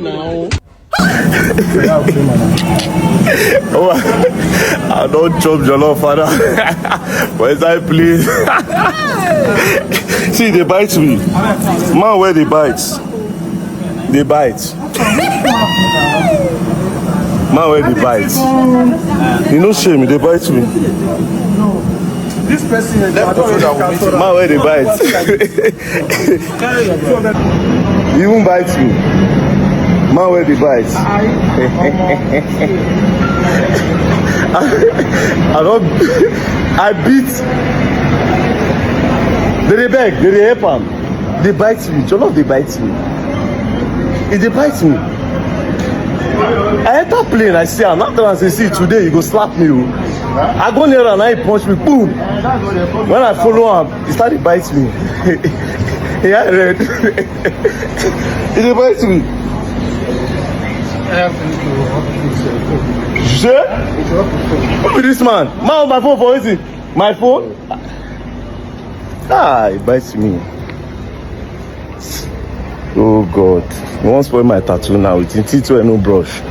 Now. Oh, I don't chop jollof, father. Where's I please? See, they bite me. Man, where they bite? They bite. Man, where they bite? You know, shame, they bite me. This person is Man, where they bite? He won't bite me. Man, where they bite? I beat. They beg, they help him. They bite me. Jollof, they bite me. If they bite me, I enter plane, I see him. After I say, see, today you go slap me. I go near and I punch me, boom. When I follow him, he started bite me. He had red. He dey bite me. Sure? Who be this man? Man on my phone for anything. My phone? Ah, he bites me. Oh God. He won't spoil my tattoo now with his teeth and no brush.